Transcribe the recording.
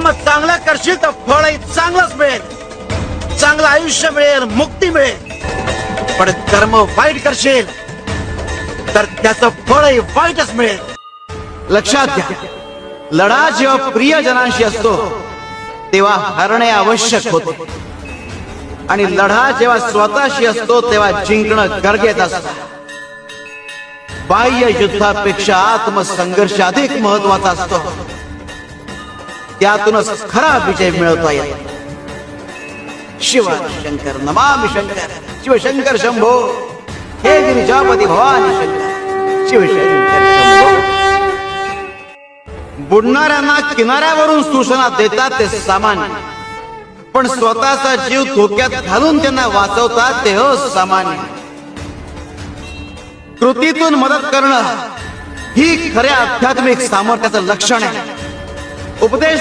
कर्म चांगलं करशील तर फळही चांगलंच मिळेल, चांगलं आयुष्य मिळेल, मुक्ती मिळेल. पण कर्म वाईट करशील तर त्याचं फळही वाईटच मिळेल. लक्षात घ्या, लढा जेव्हा प्रियजनांशी असतो तेव्हा हरणे आवश्यक होते, आणि लढा जेव्हा स्वतःशी असतो तेव्हा जिंकणं गरजेचं असतं. बाह्य युद्धापेक्षा आत्मसंघर्ष अधिक महत्वाचा असतो. त्यातूनच खरा विजय मिळवता येतो. शिव शंकर नमामि शंकर, शिवशंकर शंभो, हे गिरिजापती भवानी शंकर, शिवशंकर शंभो. बुडणाऱ्यांना किनाऱ्यावरून सूचना देतात ते सामान्य, पण स्वतःचा जीव धोक्यात घालून त्यांना वाचवतात ते असामान्य. कृतीतून मदत करणं ही खऱ्या आध्यात्मिक सामर्थ्याचं लक्षण आहे. उपदेश